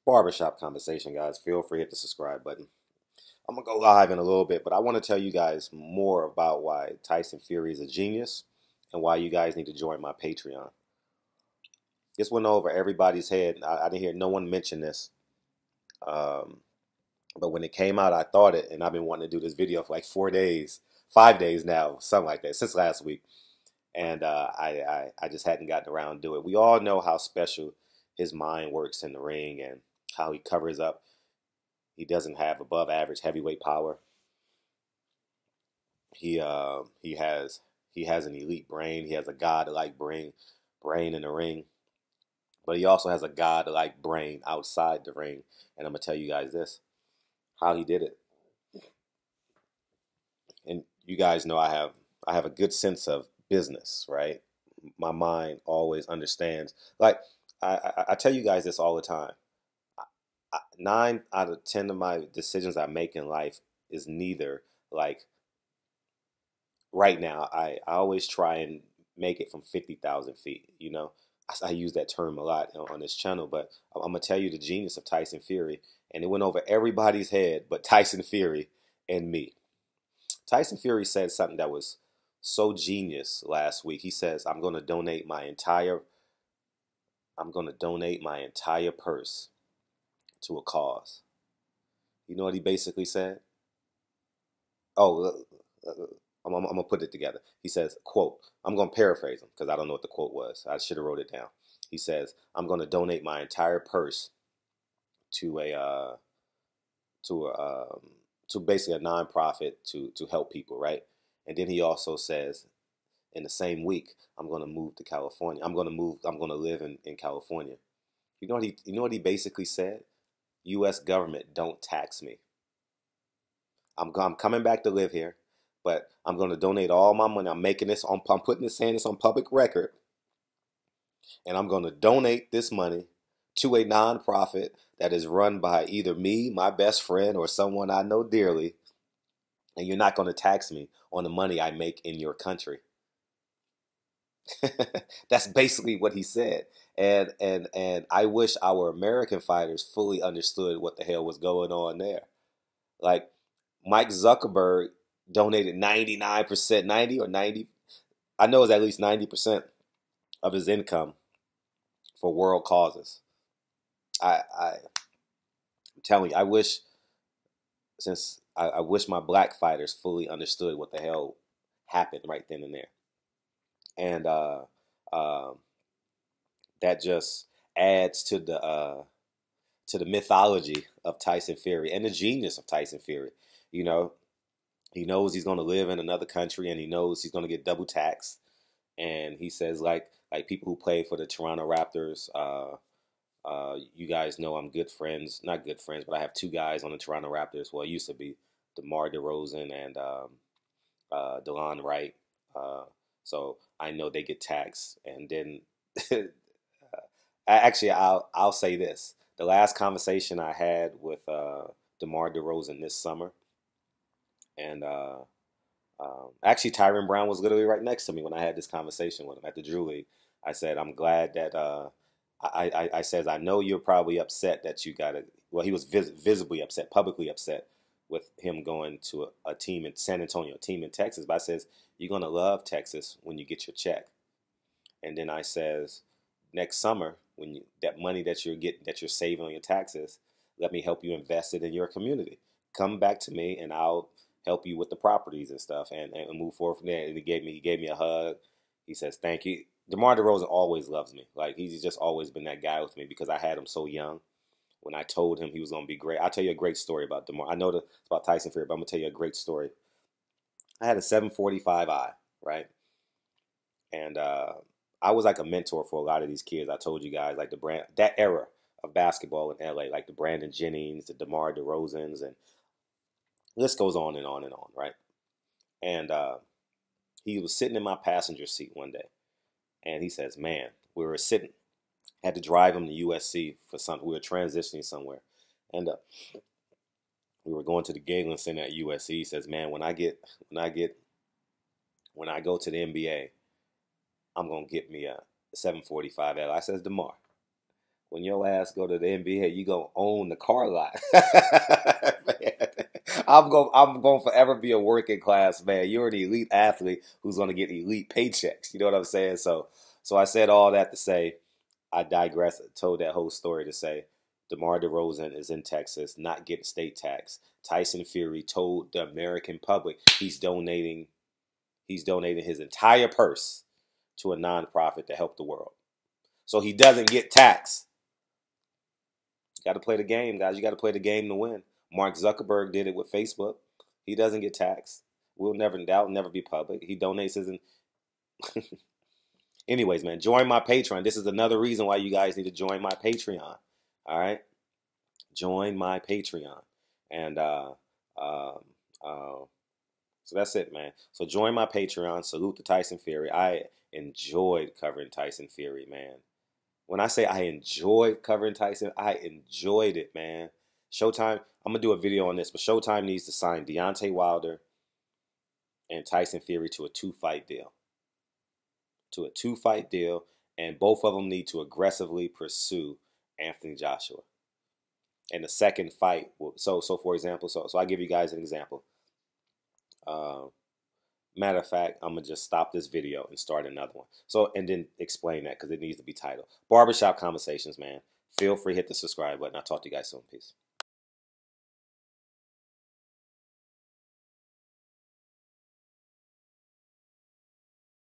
Barbershop conversation, guys. Feel free to hit the subscribe button. I'm gonna go live in a little bit, but I want to tell you guys more about why Tyson Fury is a genius and why you guys need to join my Patreon. This went over everybody's head. I didn't hear no one mention this. But when it came out, I thought it, and I've been wanting to do this video for like 4 days, 5 days now, something like that, since last week. And I just hadn't gotten around to it. We all know how special his mind works in the ring and how he covers up. He doesn't have above average heavyweight power. He has an elite brain. He has a god-like brain in the ring. But he also has a god-like brain outside the ring. And I'm gonna tell you guys this, how he did it. And you guys know I have a good sense of business, right? My mind always understands. Like I tell you guys this all the time. 9 out of 10 of my decisions I make in life is neither like right now. I always try and make it from 50,000 feet. You know, I use that term a lot on this channel, but I'm gonna tell you the genius of Tyson Fury, and it went over everybody's head but Tyson Fury and me. Tyson Fury said something that was so genius last week. He says, I'm gonna donate my entire purse to a cause. You know what he basically said? Oh, I'm gonna put it together. He says, quote, I'm gonna paraphrase him because I don't know what the quote was. I should have wrote it down. He says, I'm gonna donate my entire purse to basically a nonprofit to help people, right? And then he also says, in the same week, I'm gonna move to California. I'm gonna live in California. You know what he basically said? U.S. government, don't tax me. I'm coming back to live here, but I'm going to donate all my money. I'm putting this, saying this on public record, and I'm going to donate this money to a nonprofit that is run by either me, my best friend, or someone I know dearly, and you're not going to tax me on the money I make in your country. That's basically what he said. And I wish our American fighters fully understood what the hell was going on there. Like Mike Zuckerberg donated 99%, 90 or 90, I know it's at least 90% of his income for world causes. I'm telling you, I wish my black fighters fully understood what the hell happened right then and there. And that just adds to the mythology of Tyson Fury and the genius of Tyson Fury. You know, he knows he's going to live in another country, and he knows he's going to get double taxed. And he says, like people who play for the Toronto Raptors, you guys know I'm good friends, not good friends, but I have 2 guys on the Toronto Raptors. Well, it used to be DeMar DeRozan and DeLon Wright. So I know they get taxed. And then actually, I'll say this. The last conversation I had with DeMar DeRozan this summer, and actually Tyron Brown was literally right next to me when I had this conversation with him at the Drew League. I said, I'm glad that I says, I know you're probably upset that you got it. Well, he was visibly upset, publicly upset with him going to a team in San Antonio, a team in Texas. But I says, you're going to love Texas when you get your check. And then I says, next summer, when that money that you're getting, that you're saving on your taxes, let me help you invest it in your community. Come back to me and I'll help you with the properties and stuff and move forward from there. And he gave me a hug. He says, thank you. DeMar DeRozan always loves me. Like, he's just always been that guy with me because I had him so young. When I told him he was going to be great, I'll tell you a great story about DeMar. I know it's about Tyson Fury, but I'm going to tell you a great story. I had a 745 eye, right? And I was like a mentor for a lot of these kids. I told you guys, like that era of basketball in LA, like the Brandon Jennings, the DeMar DeRozans, and the list goes on and on and on, right? And he was sitting in my passenger seat one day, and he says, man, we were sitting, had to drive him to USC for something. We were transitioning somewhere, and we were going to the Galen Center at USC. He says, man, when I go to the NBA, I'm gonna get me a 745L. I says, DeMar, When your ass go to the NBA, you gonna own the car lot. Man, I'm going to forever be a working class man. You're an elite athlete who's gonna get elite paychecks. You know what I'm saying? So I said all that to say, I digress. Told that whole story to say, DeMar DeRozan is in Texas, not getting state tax. Tyson Fury told the American public he's donating his entire purse to a nonprofit to help the world. So he doesn't get taxed. You got to play the game, guys. You got to play the game to win. Mark Zuckerberg did it with Facebook. He doesn't get taxed. That'll never be public. He donates his. Anyways, man, join my Patreon. This is another reason why you guys need to join my Patreon. All right, join my Patreon, and so that's it, man. So join my Patreon. Salute to Tyson Fury. I enjoyed covering Tyson Fury, man. When I say I enjoyed covering Tyson, I enjoyed it, man. Showtime, I'm going to do a video on this, but Showtime needs to sign Deontay Wilder and Tyson Fury to a 2-fight deal. And both of them need to aggressively pursue Anthony Joshua. And the second fight, so for example, so I give you guys an example. Matter of fact, I'm going to just stop this video and start another one. So, and then explain that because it needs to be titled Barbershop Conversations, man. Feel free to hit the subscribe button. I'll talk to you guys soon. Peace.